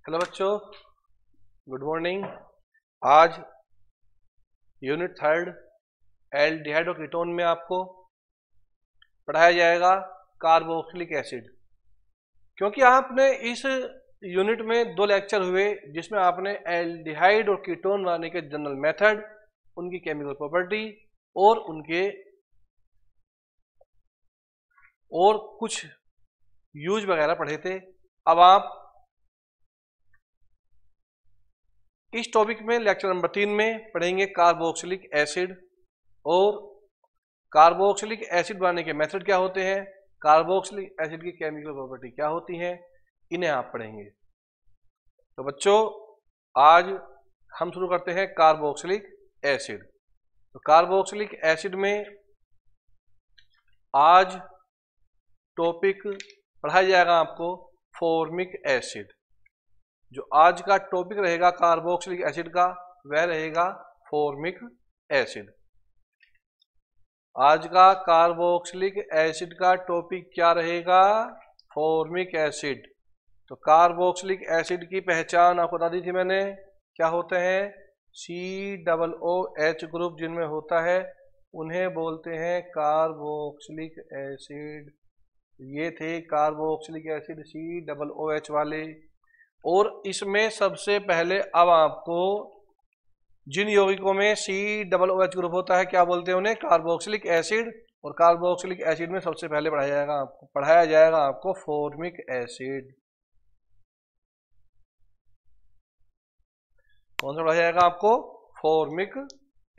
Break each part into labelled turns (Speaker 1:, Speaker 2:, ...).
Speaker 1: Hello बच्चों, good morning. आज unit third aldehyde और कीटोन में आपको पढ़ाया जाएगा कार्बोक्सिलिक एसिड। क्योंकि आपने इस यूनिट में दो लेक्चर हुए जिसमें आपने एल्डिहाइड और कीटोन बनाने के जनरल मेथड, उनकी केमिकल प्रॉपर्टी और कुछ यूज वगैरह पढ़े थे। अब आप इस टॉपिक में लेक्चर नंबर 3 में पढ़ेंगे कार्बोक्सिलिक एसिड और कार्बोक्सिलिक एसिड बनाने के मेथड क्या होते हैं, कार्बोक्सिलिक एसिड की केमिकल प्रॉपर्टी क्या होती हैं, इन्हें आप पढ़ेंगे। तो बच्चों, आज हम शुरू करते हैं कार्बोक्सिलिक एसिड। तो कार्बोक्सिलिक एसिड में आज टॉपिक पढ़ाया जाएगा आपको फॉर्मिक एसिड। जो आज का टॉपिक रहेगा कार्बोक्सिलिक एसिड का, वह रहेगा फॉर्मिक एसिड। आज का कार्बोक्सिलिक एसिड का टॉपिक क्या रहेगा? Formic acid. तो कार्बोक्सिलिक एसिड की पहचान आपको बता दी थी मैंने, क्या होते हैं? COOH ग्रुप जिनमें होता है उन्हें बोलते हैं कार्बोक्सिलिक एसिड। ये थे कार्बोक्सिलिक एसिड COOH वाले। और इसमें सबसे पहले अब आपको जिन यौगिकों में COOH ग्रुप होता है क्या बोलते हैं उन्हें? Carboxylic acid. और कार्बोक्सिलिक एसिड में सबसे पहले पढ़ाया जाएगा आपको फॉर्मिक एसिड। कौन सा पढ़ाया जाएगा आपको? Formic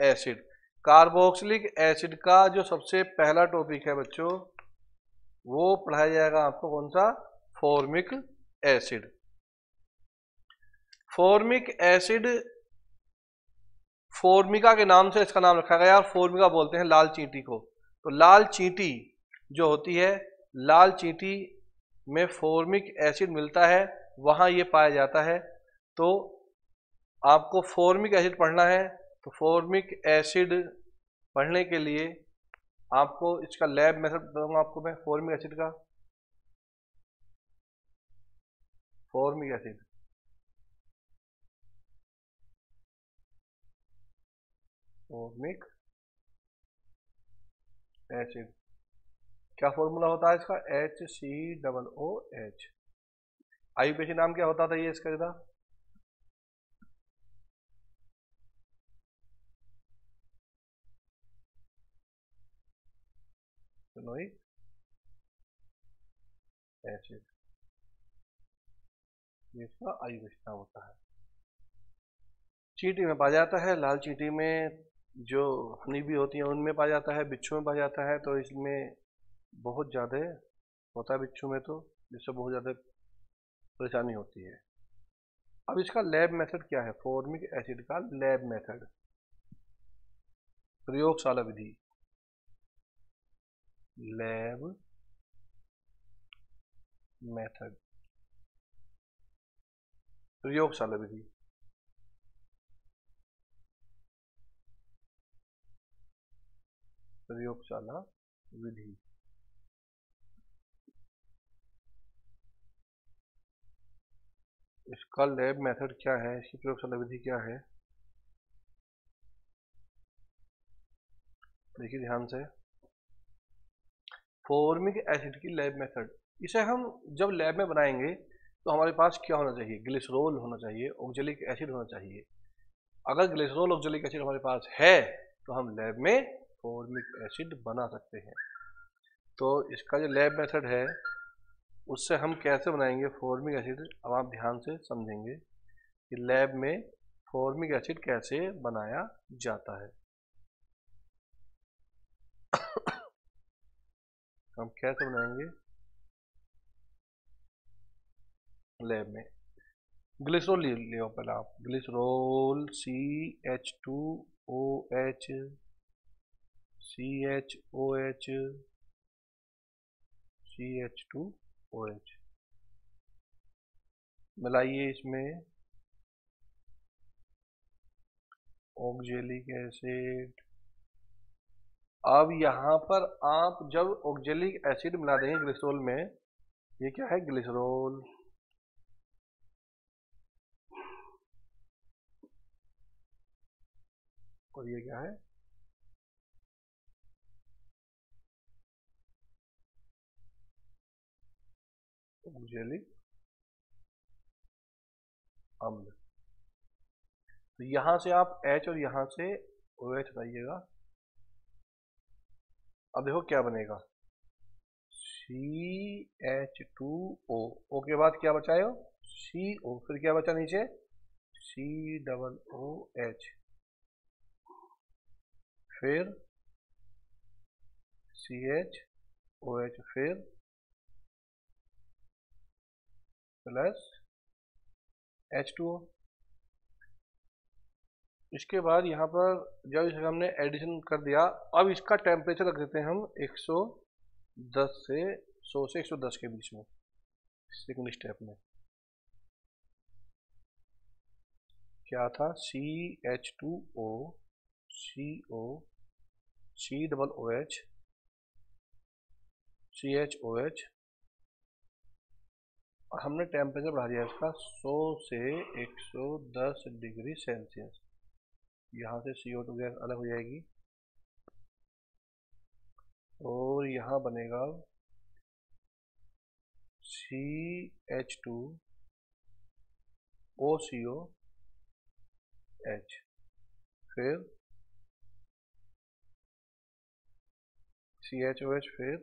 Speaker 1: acid. कार्बोक्सिलिक एसिड का जो सबसे पहला टॉपिक है बच्चों, वो पढ़ाया जाएगा आपको कौन सा? Formic acid. Formic acid Formica के नाम से इसका नाम रखा गया। फॉर्मिका बोलते हैं लाल चींटी को। तो लाल चींटी जो होती है, लाल चींटी में फॉर्मिक एसिड मिलता है, वहां ये पाया जाता है। तो आपको फॉर्मिक एसिड पढ़ना है। तो फॉर्मिक एसिड पढ़ने के लिए आपको इसका लैब मेथड बताऊंगा आपको मैं। फॉर्मिक एसिड का फॉर्मिक एसिड फॉर्मिक एसिड क्या फॉर्मूला होता है इसका? HCOOH। आयुपेशी नाम क्या होता था ये इसका? फेनोइक एसिड, ये इसका आयुपेशी नाम होता है। चींटी में पाया जाता है। लाल चींटी में जो हनी भी होती है उनमें पाया जाता है, बिच्छू में पाया जाता है। तो इसमें बहुत ज़्यादा होता है बिच्छू में, तो जिससे बहुत ज़्यादा परेशानी होती है। अब इसका लैब मेथड क्या है? फॉर्मिक एसिड का लैब मेथड, प्रयोगशाला विधि। लैब मेथड, प्रयोगशाला विधि। प्रयोगशाला विधि इसका लैब मेथड क्या है? इसकी प्रयोगशाला विधि क्या है? देखिए ध्यान से, फॉर्मिक एसिड की लैब मेथड, इसे हम जब लैब में बनाएंगे तो हमारे पास क्या होना चाहिए? ग्लिसरॉल होना चाहिए, ऑक्जेलिक एसिड होना चाहिए। अगर ग्लिसरॉल ऑक्जेलिक एसिड हमारे पास है तो हम लैब में फॉर्मिक एसिड बना सकते हैं। तो इसका जो लैब मेथड है उससे हम कैसे बनाएंगे फॉर्मिक एसिड, अब आप ध्यान से समझेंगे कि लैब में फॉर्मिक एसिड कैसे बनाया जाता है। हम कैसे बनाएंगे लैब में? ग्लिसरॉल ले लो पहले आप। ग्लिसरॉल CH2OH, CHOH, CH2OH मिलाइए इसमें ऑक्जेलिक एसिड। अब यहाँ पर आप जब ऑक्जेलिक एसिड मिला देंगे ग्लिसरॉल में, ये क्या है? ग्लिसरॉल। और ये क्या है, ऑक्जेलिक अम्ल। तो यहां से आप H और यहां से OH हटाइएगा। अब देखो क्या बनेगा, CH2O। O के बाद क्या बचा है, CO। फिर क्या बचा नीचे, COOH। फिर CHOH, फिर प्लस H2O। इसके बाद यहाँ पर जब इसे हमने एडिशन कर दिया, अब इसका टेम्परेचर रख देते हैं हम 110 से 100 से 110 के बीच में, सेकंड स्टेप में। क्या था, CH2O, CO, COOH, CHOH, और हमने टेम्परेचर बढ़ा दिया इसका 100 से 110 डिग्री सेल्सियस। यहाँ से CO2 गैस अलग हो जाएगी और यहाँ बनेगा CH2OCOH, फिर CHOH, फिर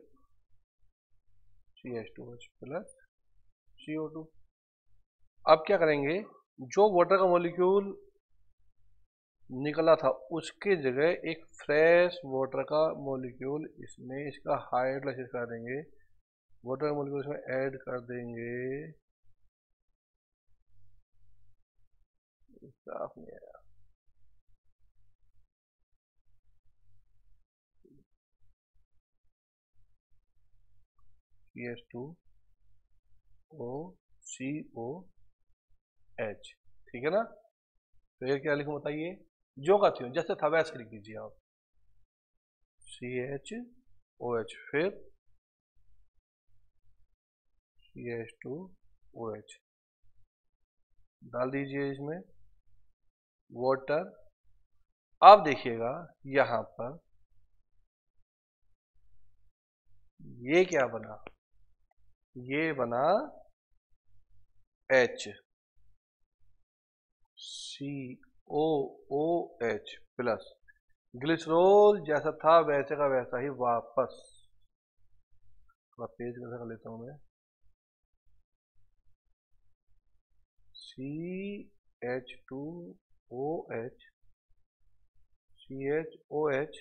Speaker 1: CH2OH प्लस CO2। अब क्या करेंगे, जो वाटर का मॉलिक्यूल निकला था उसके जगह एक फ्रेश वाटर का मॉलिक्यूल इसमें इसका हाइड्रोलाइसिस कर देंगे, वाटर का मॉलिक्यूल इसमें ऐड कर देंगे। साफ नहीं आया, CH2OCOH, ठीक है ना। फिर क्या लिखूं बताइए, जो का थी जैसे था वैसे लिख दीजिए आप, CHOH, फिर CH2OH डाल दीजिए इसमें वाटर। अब देखिएगा यहां पर ये क्या बना, ये बना H, COOH प्लस, ग्लिसरॉल जैसा था वैसे का वैसा ही वापस। थोड़ा पेज कैसे कर लेता हूं मैं, CH2OH, CHOH,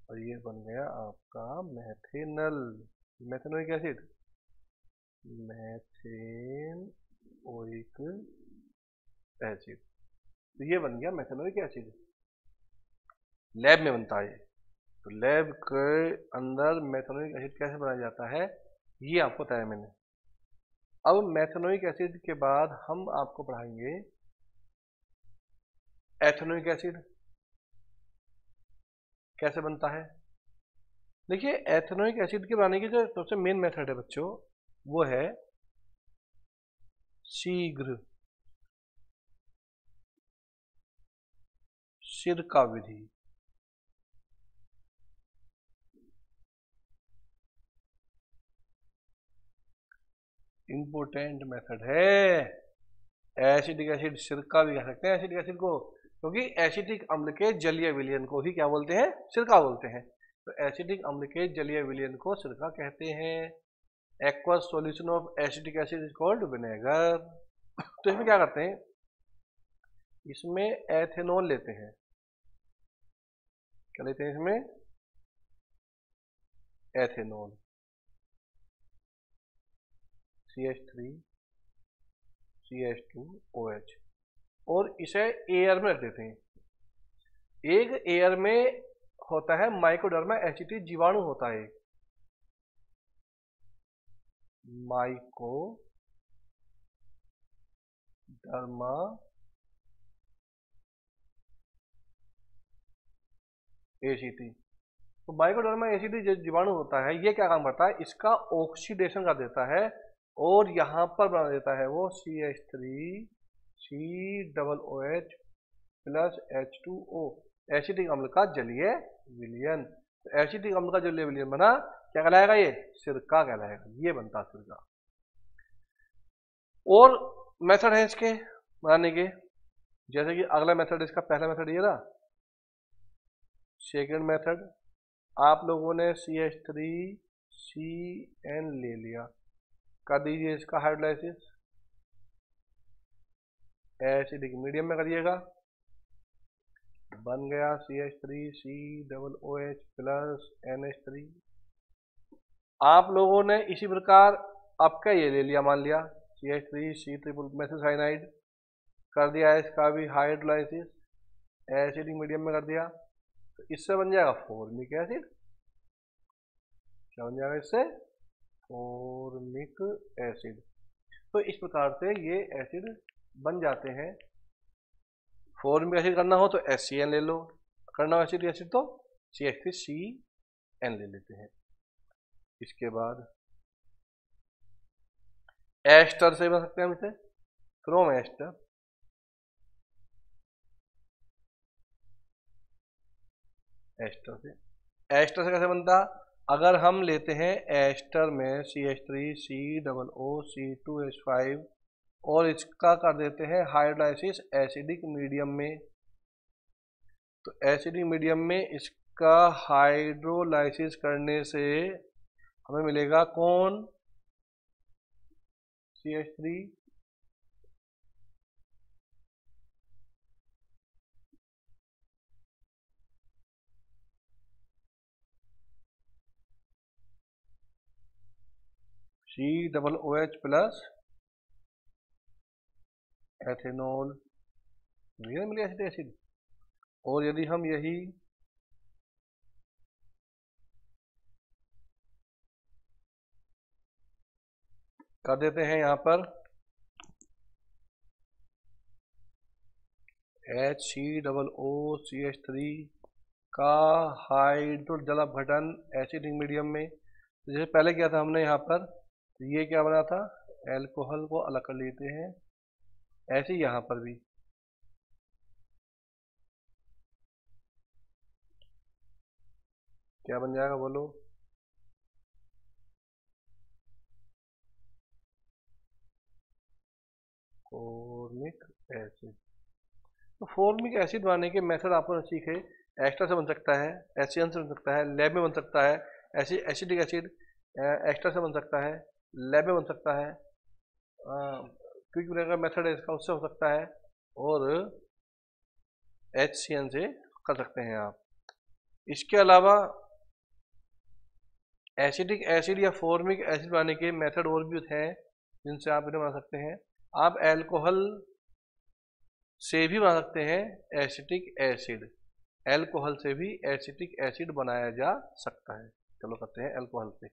Speaker 1: और ये बन गया आपका मैथेनल, मैथेनोइक एसिड, मैथेनोइक एसिड। तो ये बन गया मैथेनोइक एसिड, लैब में बनता है। तो लैब के अंदर मैथेनोइक एसिड कैसे बनाया जाता है ये आपको बताया मैंने। अब मैथेनोइक एसिड के बाद हम आपको पढ़ाएंगे एथेनोइक एसिड कैसे बनता है। देखिए एथेनोइक एसिड के बनाने की जो सबसे मेन मेथड है बच्चों, वो है शीघ्र सिरका विधि। इंपोर्टेंट मेथड है, एसिडिक एसिड सिरका भी कह सकते हैं एसिडिक एसिड को, क्योंकि एसिडिक अम्ल के जलीय विलयन को ही क्या बोलते हैं, सिरका बोलते हैं। तो एसिडिक अम्ल के जलीय विलयन को सिरका कहते हैं। Aqueous solution of acidic acid is called vinegar. तो इसमें क्या करते हैं, इसमें एथेनॉल लेते हैं, क्या लेते हैं इसमें, एथेनॉल, CH3 CH2OH, और इसे एयर में रख देते हैं। एक एयर में होता है माइकोडर्मा एसिटी जीवाणु होता है, माइकोडर्मा एसिटी। तो माइकोडर्मा एसिडी जो जीवाणु होता है ये क्या काम करता है, इसका ऑक्सीडेशन कर देता है और यहां पर बना देता है वो CH3 COOH plus H2O, acetic अम्ल का जलीय विलयन। तो एसिटिक अम्ल का जलीय विलयन बना, क्या कहलाएगा ये? सिरका कहलाएगा, ये बनता सिरका। और मेथड है इसके बनाने के, जैसे कि अगला मेथड, इसका पहला मेथड ये रहा। सेकेंड मेथड, आप लोगों ने CH3CN ले लिया, कर दीजिए इसका हाइड्रोलाइसिस, एसिडिक मीडियम में करिएगा, बन गया CH3COOH प्लस NH3। आप लोगों ने इसी प्रकार आपका ये ले लिया, मान लिया CH3C ट्रिपल मेथिल साइनाइड, कर दिया इसका भी हाइड्रोलाइसिस, एसिडिक मीडियम में कर दिया, तो इससे बन जाएगा फॉर्मिक एसिड। क्या बन जाएगा इससे? Formic acid. तो इस प्रकार से ये एसिड बन जाते हैं। फॉर्मिक एसिड करना हो तो HCN ले लो, करना हो एसिड एसिड तो CH3CN ले लेते हैं। इसके बाद एस्टर से बन सकते हैं हम इसे, क्रोम एस्टर। एस्टर से कैसे बनता? अगर हम लेते हैं एस्टर में CH3COOC2H5 और इसका कर देते हैं हाइड्रोलाइसिस एसिडिक मीडियम में, तो एसिडिक मीडियम में इसका हाइड्रोलाइसिस करने से हमें मिलेगा कौन? CH3 COOH प्लस एथेनॉल, मिली एसिड एसिड। और यदि हम यही कर देते हैं यहाँ पर HCOOCH3 का हाइड्रोजल अपघटन एसिडिक मीडियम में, जैसे पहले किया था हमने यहाँ पर, तो ये क्या बना था? एल्कोहल को अलग कर लेते हैं, ऐसे ही यहाँ पर भी क्या बन जाएगा बोलो? Formic acid. तो फॉर्मिक एसिड बनाने के मेथड आपको सीखे, एक्स्ट्रा से बन सकता है, HCN से बन सकता है, लैब में बन सकता है, एसिडिक एसिड एक्स्ट्रा से बन सकता है, लैब में बन सकता है, क्विक ब्रेकर का मेथड है इसका, उससे हो सकता है, और HCN से कर सकते हैं आप। इसके अलावा एसिडिक एसिड या फॉर्मिक एसिड बनाने के मेथड और भी हैं जिनसे आप इन्हें बना सकते हैं। आप एल्कोहल से भी बना सकते हैं एसिटिक एसिड, एल्कोहल से भी एसिटिक एसिड बनाया जा सकता है। चलो करते हैं एल्कोहल से।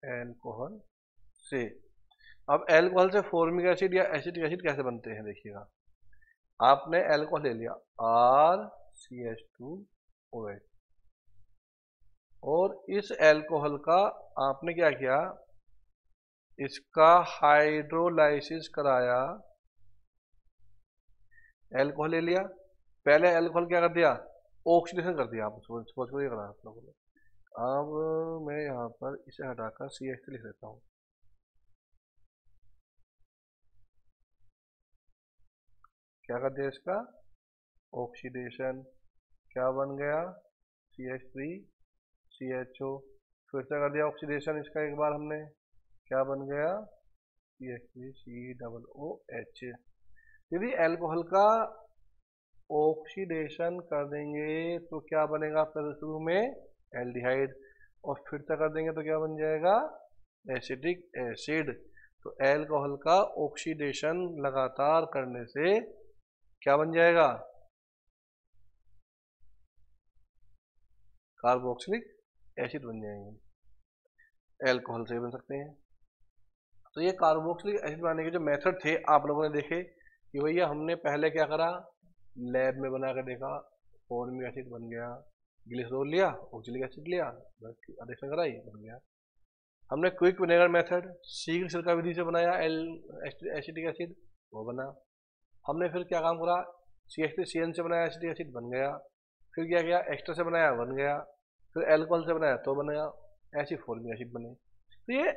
Speaker 1: एल्कोहल से, अब एल्कोहल से फॉर्मिक एसिड या एसिटिक एसिड कैसे बनते हैं देखिएगा। आपने एल्कोहल ले लिया RCH2OH, और इस एल्कोहल का आपने क्या किया? इसका हाइड्रोलाइसिस कराया, एल्कोहल ले लिया, पहले एल्कोहल क्या कर दिया? ऑक्सीडेशन कर दिया। आप सोच कर ये करा आप लोगों ने। अब मैं यहाँ पर इसे हटाकर CH3 लिख देता हूँ। क्या कर दिया इसका? ऑक्सीडेशन, क्या बन गया? CH3CHO, फिर से कर दिया ऑक्सीडेशन इसका एक बार हमने, क्या बन गया? CH3COOH। यदि एल्कोहल का ऑक्सीडेशन कर देंगे तो क्या बनेगा? फिर शुरू में एल्डिहाइड, और फिर से कर देंगे तो क्या बन जाएगा? Acetic acid. तो एल्कोहल का ऑक्सीडेशन लगातार करने से क्या बन जाएगा? कार्बोक्सिलिक एसिड बन जाएंगे। एल्कोहल से बन सकते हैं। तो ये कार्बोक्सिलिक एसिड बनाने के जो मेथड थे आप लोगों ने देखे कि भैया हमने पहले क्या करा, लैब में बना कर देखा, फॉर्मिक एसिड बन गया, ग्लिसरॉल लिया, ऑक्जेलिक एसिड लिया, बस रिएक्शन कराई, बन गया। हमने क्विक विनेगर मेथड सील सिरका विधि से बनाया एसिटिक एसिड, वो बना। हमने फिर क्या काम करा, CH3CN से बनाया एसिटिक एसिड, बन गया। फिर क्या किया, एक्स्ट्रा से बनाया, बन गया। फिर एल्कोहल से बनाया तो बन गया। ऐसी फॉर्मिक एसिड बने। तो ये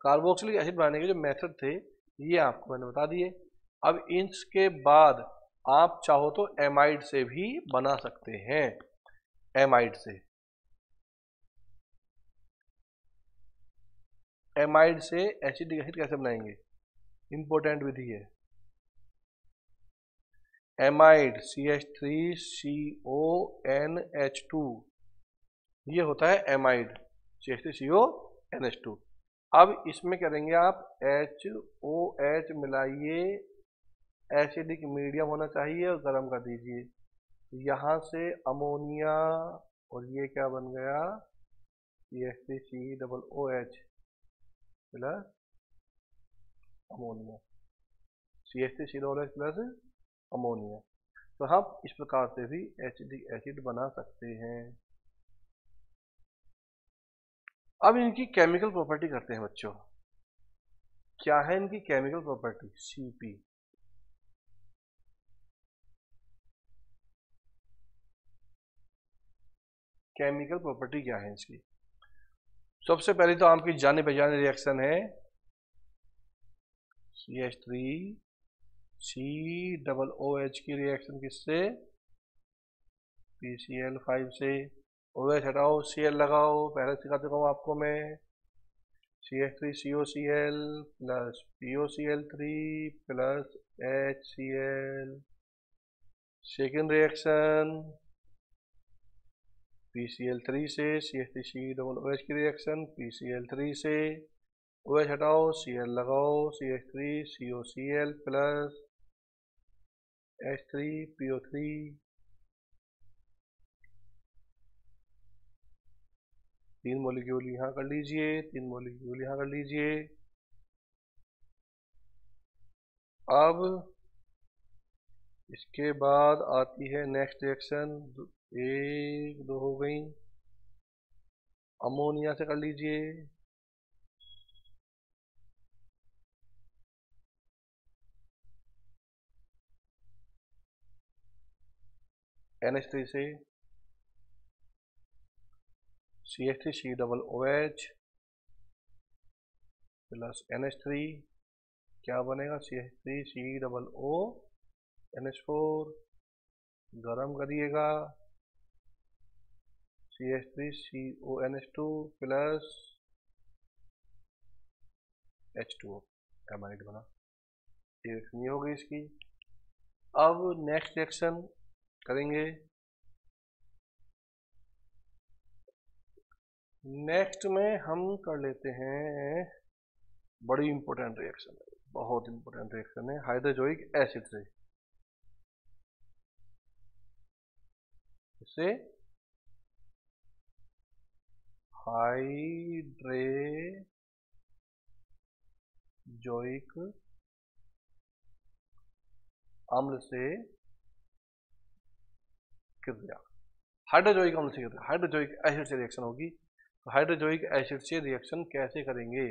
Speaker 1: कार्बोक्सिलिक एसिड बनाने के जो मेथड थे ये आपको मैंने बता दिए। अब इसके बाद आप चाहो तो एमाइड से भी बना सकते हैं। एमाइड से एसिटिक एसिड कैसे बनाएंगे, इंपॉर्टेंट विधि है। एमाइड CH3CONH2, ये होता है एमाइड CH3CONH2। अब इसमें करेंगे आप HOH मिलाइए, एसिडिक मीडियम होना चाहिए और गर्म कर दीजिए। यहाँ से अमोनिया और ये क्या बन गया, CH3COOH plus ammonia, CH3COOH plus ammonia. तो हम इस प्रकार से भी एसिडिक एसिड बना सकते हैं। अब इनकी केमिकल प्रॉपर्टी करते हैं बच्चों। क्या है इनकी chemical property, CP। Chemical property क्या है इसकी, सबसे पहले तो आपकी जाने पहचाने रिएक्शन है CH3COOH की रिएक्शन किससे, PCl5 से। OH हटाओ, Cl लगाओ, पहले सिखा चुका हूँ आपको मैं। CH3COCl plus POCl3 plus HCl। Second reaction PCl3 से CH3COOH की रिएक्शन, PCl3 से OH हटाओ, Cl लगाओ, CH3COCl प्लस H3PO3। तीन मॉलिक्यूल यहाँ कर लीजिए, तीन मॉलिक्यूल यहाँ कर लीजिए। अब इसके बाद आती है नेक्स्ट रिएक्शन, एक दो हो गई, अमोनिया से कर लीजिए। NH3 से CH3COOH प्लस NH3, क्या बनेगा, CH3COONH4, गरम करिएगा, CH3CONH2 प्लस H2O, एमाइड बना। रिएक्शन ये हो गई इसकी। अब नेक्स्ट रिएक्शन करेंगे। नेक्स्ट में हम कर लेते हैं, बड़ी इंपॉर्टेंट रिएक्शन है, बहुत इंपॉर्टेंट रिएक्शन है, हाइड्रोजोइक एसिड से। इससे हाइड्रोजोइक अम्ल से क्रिया, हाइड्रोजोइक अम्ल से क्रिया, हाइड्रोजोइक एसिड से रिएक्शन होगी। तो हाइड्रोजोइक एसिड से रिएक्शन कैसे करेंगे।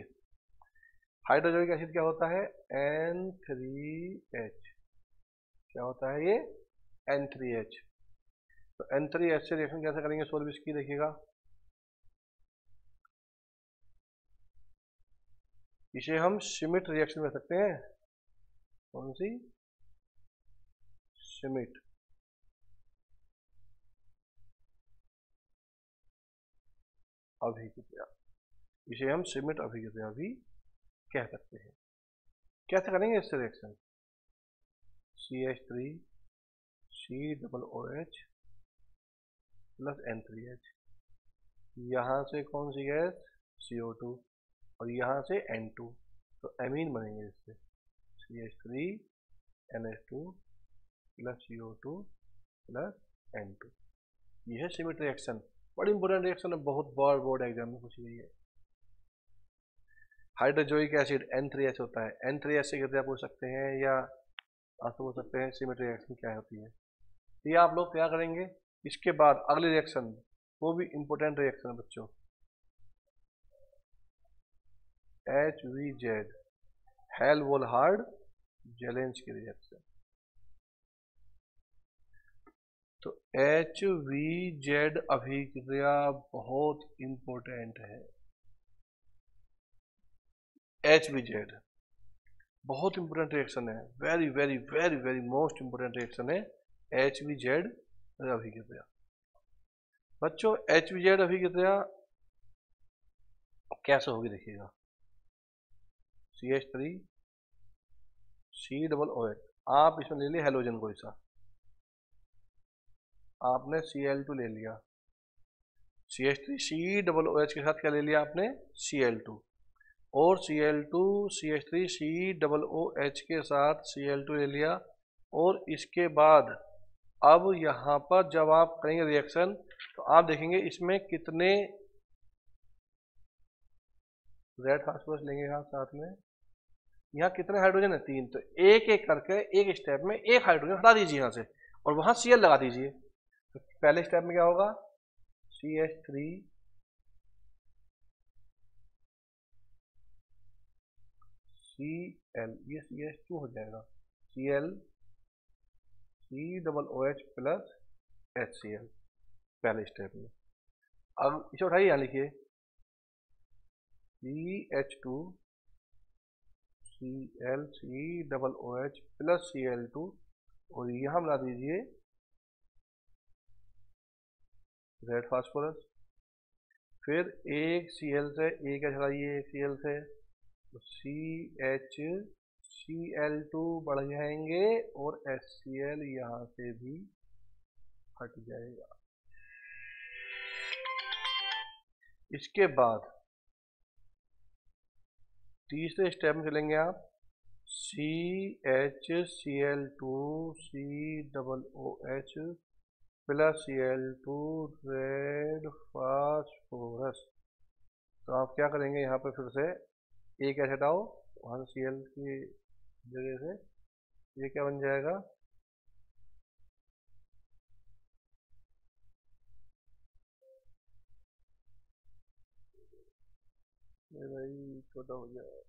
Speaker 1: हाइड्रोजोइक एसिड क्या होता है, N3H, क्या होता है ये, N3H। तो N3H से रिएक्शन कैसे करेंगे, सोल्व इसकी देखिएगा। इसे हम श्मिट रिएक्शन में सकते हैं, कौन सी, श्मिट। अभिक्रिया, इसे हम श्मिट अभिक्रिया भी कह सकते हैं। कैसे करेंगे इससे रिएक्शन, CH3COOH प्लस N3H, यहाँ से कौन सी गैस, CO2, और यहाँ से N2, तो एमीन बनेंगे इससे, CH3NH2 plus CO2 plus N2। ये है श्मिट रिएक्शन, बड़ी इंपॉर्टेंट रिएक्शन है, बहुत बार बोर्ड एग्जाम में पूछी गई है। हाइड्रोजोइक एसिड N3H होता है, N3H से कितना पूछ सकते हैं, या आपसे पूछ सकते हैं श्मिट रिएक्शन क्या होती है। ये आप लोग क्या करेंगे, इसके बाद अगली रिएक्शन, वो भी इंपॉर्टेंट रिएक्शन है बच्चों, HVZ, हेल्वोल्हार्ड जेलेंस्की रिएक्शन। तो HVZ अभिक्रिया बहुत इंपॉर्टेंट है। HVZ बहुत इंपॉर्टेंट रिएक्शन है, very very very very most important reaction है HVZ अभिक्रिया। बच्चों HVZ अभिक्रिया कैसे होगी देखिएगा, CH3 COOH, आप इसमें ले लिया हेलोजन कोई सा, आपने Cl2 ले लिया, CH3 COOH के साथ क्या ले लिया आपने, Cl2, और Cl2 CH3 COOH के साथ Cl2 ले लिया। और इसके बाद अब यहाँ पर जब आप करेंगे रिएक्शन तो आप देखेंगे इसमें कितने रेड फास्फोरस लेंगे, यहाँ साथ में यहाँ कितने हाइड्रोजन है, 3, तो एक एक करके एक स्टेप में एक हाइड्रोजन हटा दीजिए यहाँ से और वहाँ Cl लगा दीजिए। तो पहले स्टेप में क्या होगा, CH3 Cl, ये CH2 हो जाएगा, Cl COOH प्लस HCl पहले स्टेप में। अब इसे उठाइए, यहाँ लिखिए CH2 Cl COOH plus Cl2 और यहाँ मिला दीजिए रेड फास्फोरस, फिर एक Cl से एक H हटाइए, एक Cl से, तो Cl2 बढ़ जाएंगे और HCl यहाँ से भी हट जाएगा। इसके बाद तीसरे स्टेप में चलेंगे आप, CHCl2 COOH plus Cl2 red phosphorus. तो आप क्या करेंगे, यहाँ पे फिर से एक ऐसे हटाओ, वहाँ से Cl की जगह से ये क्या बन जाएगा, ये भाई छोटा हो जाएगा,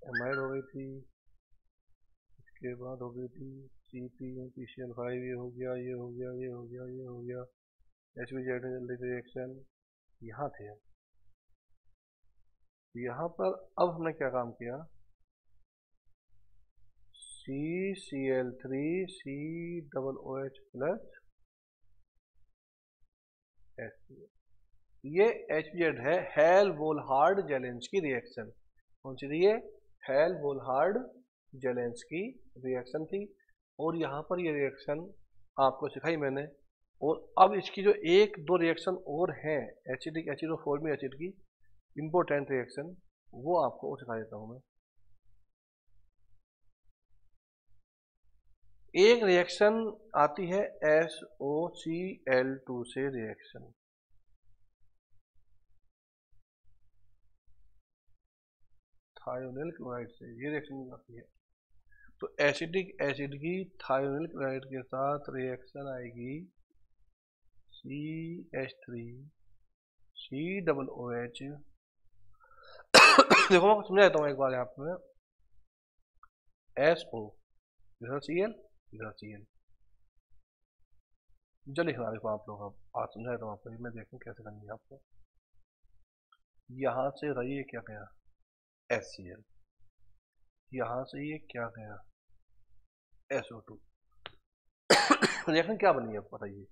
Speaker 1: एमाइड हो गई थी, इसके बाद हो गई थी CpCl5, ये हो गया, ये हो गया, ये हो गया, ये हो गया, HVZ जल्दी रिएक्शन यहाँ थे। यहाँ पर अब हमने क्या काम किया, CCl3 COOH प्लस HCl, ये HVZ है, हेल्वोल्हार्ड जेलेंस्की रिएक्शन। कौन सी थी ये, हेल्वोल्हार्ड जेलेंस्की रिएक्शन थी। और यहाँ पर ये रिएक्शन आपको सिखाई मैंने। और अब इसकी जो एक दो रिएक्शन और हैं एसिडिक एसिड और फॉर्मिक एसिड की इंपॉर्टेंट रिएक्शन, वो आपको सिखा देता हूँ मैं। एक रिएक्शन आती है SOCl2 से रिएक्शन, थायोनिल क्लोराइड से ये रिएक्शन आती है। तो एसिडिक एसिड की थायोनिल क्लोराइड के साथ रिएक्शन आएगी CH3 COOH। देखो मैं समझा देता हूँ एक बार यहाँ पे, SO इधर Cl इधर Cl, जो लिखना देखो आप लोग, अब आज समझा देता हूँ आपको, मैं देखूँ कैसे करनी है आपको। यहाँ से ये क्या गया HCl, यहाँ से ये क्या गया SO2, रिएक्शन क्या बनी है बताइए।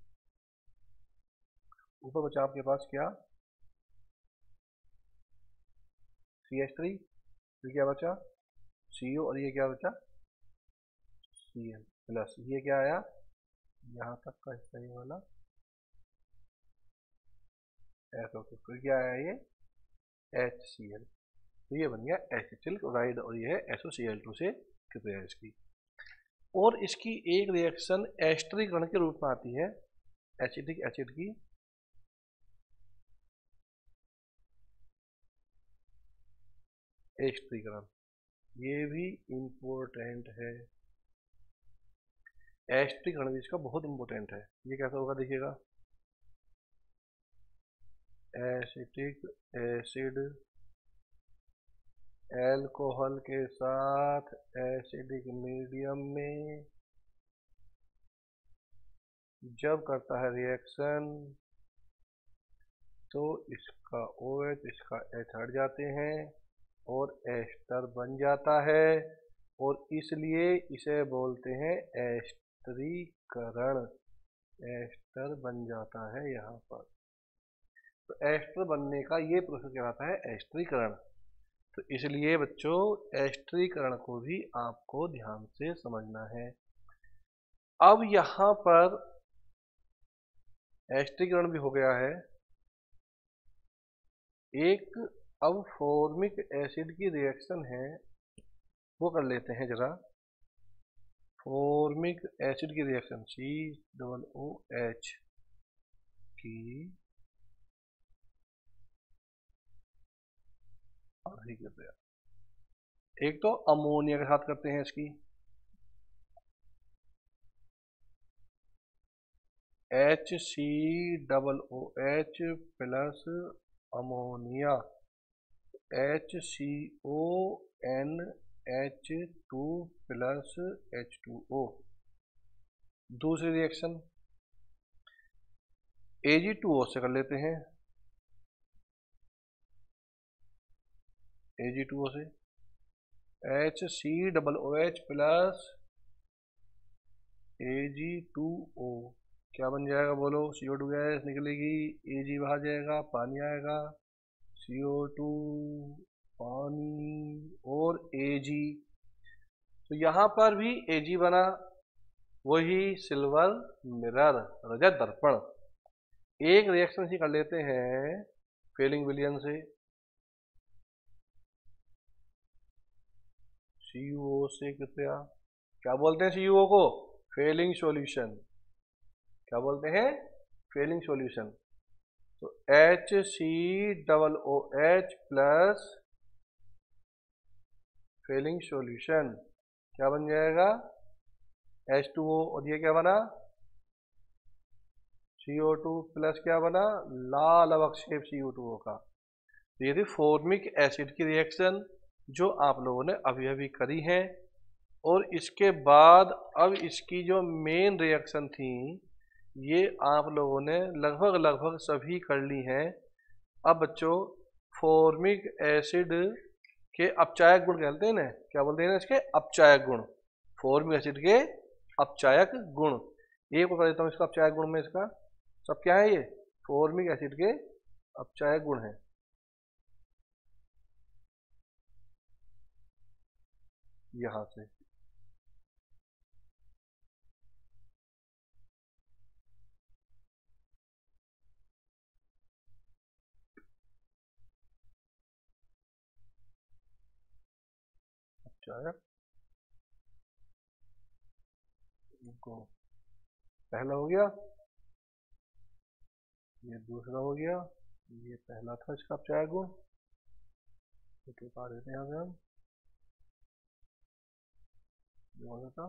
Speaker 1: ऊपर बचा आपके पास क्या, CH3, फिर क्या बचा CO, और ये क्या बचा Cl प्लस, ये क्या आया यहाँ तक का हिस्सा ये वाला SO2, फिर क्या आया ये HCl, तो ये बन गया एसिटिल क्लोराइड और ये है SOCl2 से क्रिया इसकी। और इसकी एक रिएक्शन एस्टरीकरण के रूप में आती है, एसिटिक एसिड की। एस्टरीकरण ये भी इंपॉर्टेंट है, एस्टरीकरण भी इसका बहुत इंपॉर्टेंट है। ये कैसा होगा देखिएगा, एसिटिक एसिड एल्कोहल के साथ एसिडिक मीडियम में जब करता है रिएक्शन तो इसका OH इसका H हट जाते हैं और एस्टर बन जाता है, और इसलिए इसे बोलते हैं एस्टरीकरण। एस्टर बन जाता है यहाँ पर, तो एस्टर बनने का ये प्रोसेस कहलाता है एस्टरीकरण। तो इसलिए बच्चों एस्टरीकरण को भी आपको ध्यान से समझना है। अब यहाँ पर एस्टरीकरण भी हो गया है, एक अब फॉर्मिक एसिड की रिएक्शन है, वो कर लेते हैं जरा। फॉर्मिक एसिड की रिएक्शन COOH की एक तो अमोनिया के साथ करते हैं इसकी, HCOOH plus ammonia HCONH2 plus H2O। दूसरी रिएक्शन Ag2O से कर लेते हैं, Ag2O से HCOOH प्लस Ag2O क्या बन जाएगा बोलो, CO2 गैस निकलेगी, Ag बाहर जाएगा, पानी आएगा, CO2 पानी और Ag। तो यहाँ पर भी Ag बना, वही सिल्वर मिरर रजत दर्पण। एक रिएक्शन से कर लेते हैं फेलिंग विलियन से, CuO से कृपया, क्या बोलते हैं CuO को, फेलिंग सॉल्यूशन। क्या बोलते हैं, फेलिंग सॉल्यूशन। तो HCOOH प्लस फेलिंग सॉल्यूशन क्या बन जाएगा, H2O, और ये क्या बना, CO2 प्लस क्या बना, लाल अवक्षेप CO2O का। तो ये थी फॉर्मिक एसिड की रिएक्शन जो आप लोगों ने अभी अभी करी है। और इसके बाद अब इसकी जो मेन रिएक्शन थी ये आप लोगों ने लगभग सभी कर ली हैं। अब बच्चों फॉर्मिक एसिड के अपचायक गुण कहते हैं ना, क्या बोलते हैं ना इसके, अपचायक गुण। फॉर्मिक एसिड के अपचायक गुण, एक को कर देता हूँ इसका अपचायक गुण में, इसका सब क्या है, ये फॉर्मिक एसिड के अपचायक गुण है। यहां से अपचायक को पहला हो गया, ये दूसरा हो गया, ये पहला था इसका अपचायक गुण, तो पा देते हैं यहाँ पे हम, था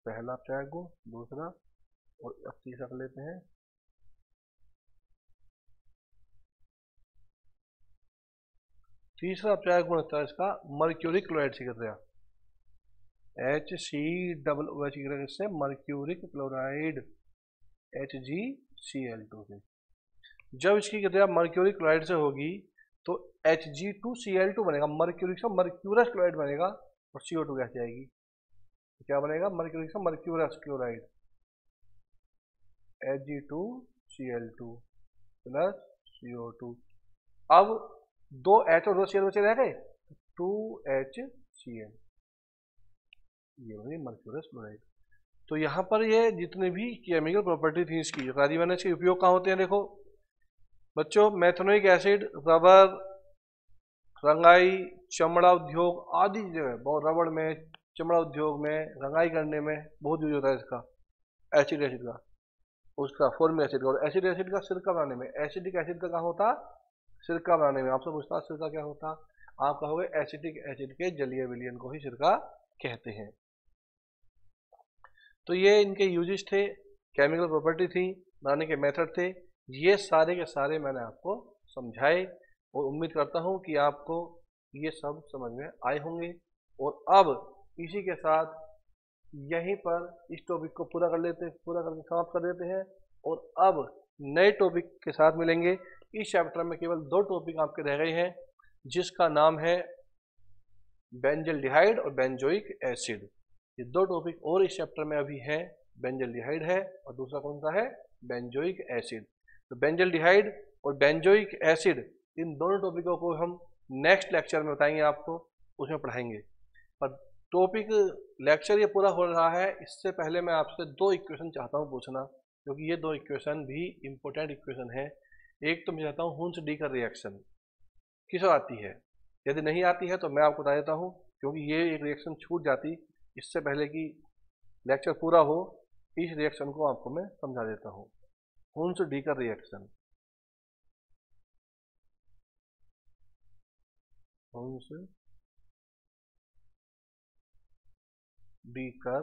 Speaker 1: पहला अपचायक गुण, दूसरा, और अब तीसरा कर लेते हैं। तीसरा अपचायक गुण था इसका मर्क्यूरिक क्लोराइड से गिर, HCOOH से मर्क्यूरिक क्लोराइड HgCl2 से। जब इसकी क्रिया मर्क्यूरिक क्लोराइड से होगी तो Hg2Cl2 बनेगा, मर्क्यूरिक से मर्क्यूरस क्लोराइड बनेगा और CO2 गैस जाएगी। क्या बनेगा, मर्क्यूरिक से mercurous chloride Hg2Cl2 plus CO2। अब दो H और दो Cl बचे रह गए, 2HCl, ये बनी मर्क्यूरस क्लोराइड। तो यहाँ पर ये जितने भी केमिकल प्रॉपर्टी थी इसकी, राजी मैंने इसके उपयोग कहाँ होते हैं देखो बच्चों, मेथनोइक एसिड रबर, रंगाई, चमड़ा उद्योग आदि जगह, बहुत रबड़ में, चमड़ा उद्योग में, रंगाई करने में बहुत यूज होता है इसका, एसिड एसिड का, उसका फॉर्मिक एसिड का। और एसिड एसिड का सिरका बनाने में, एसिडिक एसिड का कहाँ होता, सिरका बनाने में। आपसे पूछता सिरका क्या होता, आप कहोगे एसिटिक एसिड के जलीय विलयन को ही सिरका कहते हैं। तो ये इनके यूजेस थे, केमिकल प्रॉपर्टी थी, बनाने के मेथड थे, ये सारे के सारे मैंने आपको समझाए और उम्मीद करता हूँ कि आपको ये सब समझ में आए होंगे। और अब इसी के साथ यहीं पर इस टॉपिक को पूरा करके समाप्त कर देते हैं। और अब नए टॉपिक के साथ मिलेंगे। इस चैप्टर में केवल 2 टॉपिक आपके रह गए हैं, जिसका नाम है बेंजल्डिहाइड और बेंजोइक एसिड। ये 2 टॉपिक और इस चैप्टर में अभी हैं, बेंजल्डिहाइड है और दूसरा कौन सा है, बेंजोइक एसिड। तो बेंजल्डिहाइड और बेंजोइक एसिड, इन दोनों टॉपिकों को हम नेक्स्ट लेक्चर में बताएंगे आपको, उसमें पढ़ाएंगे। पर टॉपिक लेक्चर ये पूरा हो रहा है, इससे पहले मैं आपसे 2 इक्वेशन चाहता हूँ पूछना, क्योंकि ये 2 इक्वेशन भी इम्पोर्टेंट इक्वेशन है। एक तो मैं चाहता हूँ हुंस डी का रिएक्शन किस आती है, यदि नहीं आती है तो मैं आपको बता देता हूँ, क्योंकि ये एक रिएक्शन छूट जाती इससे पहले कि लेक्चर पूरा हो। इस रिएक्शन को आपको मैं समझा देता हूँ, हुंस डी का रिएक्शन। हुंस डी कर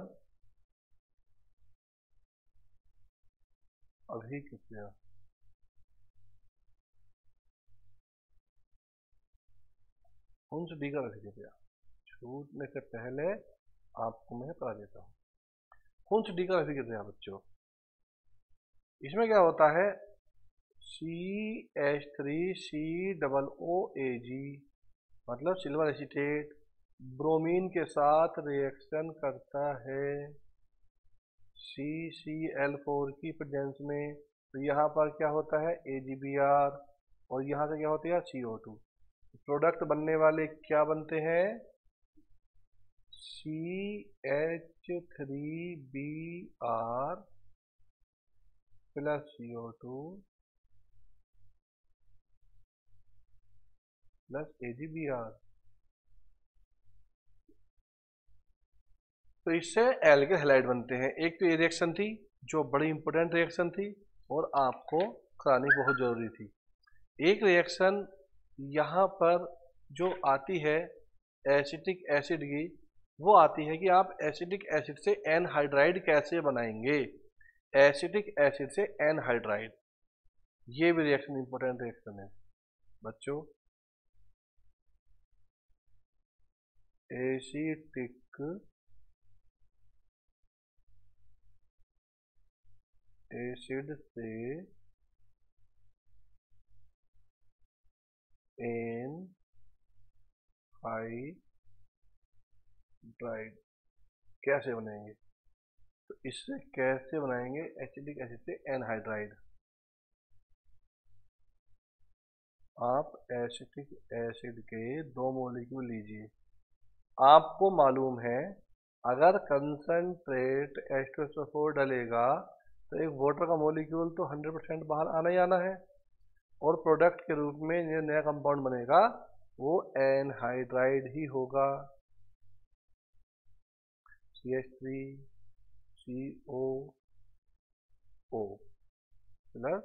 Speaker 1: अभिक्रिया। हुंस डी कर अभिक्रिया छूटने से पहले आपको मैं बता देता हूँ। हुंस डी कर अभिक्रिया बच्चों, इसमें क्या होता है, CH3COOAg मतलब सिल्वर एसीटेट ब्रोमीन के साथ रिएक्शन करता है CCl4 की प्रेजेंस में। तो यहाँ पर क्या होता है AgBr, और यहाँ से क्या होता है CO2। प्रोडक्ट बनने वाले क्या बनते हैं, CH3Br plus CO2 plus AgBr। तो इससे एल्किल हैलाइड बनते हैं। एक तो ये रिएक्शन थी जो बड़ी इंपॉर्टेंट रिएक्शन थी और आपको करानी बहुत जरूरी थी। एक रिएक्शन यहाँ पर जो आती है एसिटिक एसिड की, वो आती है कि आप एसिटिक एसिड से एनहाइड्राइड कैसे बनाएंगे, एसिटिक एसिड से एनहाइड्राइड। ये भी रिएक्शन इंपॉर्टेंट रिएक्शन है बच्चों। एसिटिक एसिड से एनहाइड्राइड कैसे बनाएंगे, तो इससे कैसे बनाएंगे एसिटिक एसिड से एनहाइड्राइड। आप एसिटिक एसिड के 2 मॉलिक्यूल लीजिए, आपको मालूम है अगर कंसंट्रेट H2SO4 डलेगा तो एक वाटर का मॉलिक्यूल तो 100% बाहर आना ही आना है, और प्रोडक्ट के रूप में जो नया कंपाउंड बनेगा वो एनहाइड्राइड ही होगा। CH3COO प्लस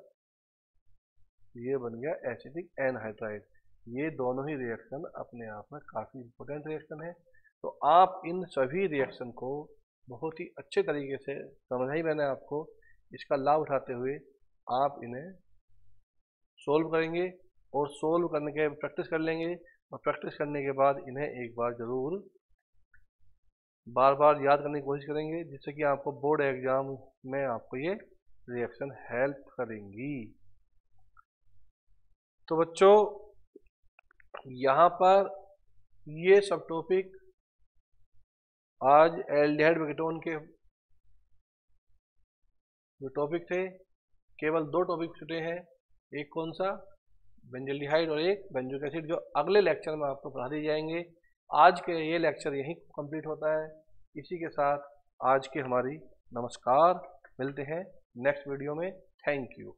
Speaker 1: ये बन गया एसिटिक एनहाइड्राइड। ये दोनों ही रिएक्शन अपने आप में काफ़ी इंपॉर्टेंट रिएक्शन है। तो आप इन सभी रिएक्शन को बहुत ही अच्छे तरीके से समझा ही मैंने आपको, इसका लाभ उठाते हुए आप इन्हें सोल्व करेंगे और सोल्व करने के प्रैक्टिस कर लेंगे, और प्रैक्टिस करने के बाद इन्हें एक बार ज़रूर बार बार याद करने की कोशिश करेंगे, जिससे कि आपको बोर्ड एग्जाम में आपको ये रिएक्शन हेल्प करेंगी। तो बच्चों यहाँ पर ये सब टॉपिक आज एल्डिहाइड कीटोन के जो टॉपिक थे, केवल 2 टॉपिक छूटे हैं। एक कौन सा, बेंजल्डिहाइड, और एक बेंजोइक एसिड, जो अगले लेक्चर में आपको पढ़ा दिए जाएंगे। आज के ये लेक्चर यहीं कंप्लीट होता है। इसी के साथ आज की हमारी नमस्कार, मिलते हैं नेक्स्ट वीडियो में। Thank you.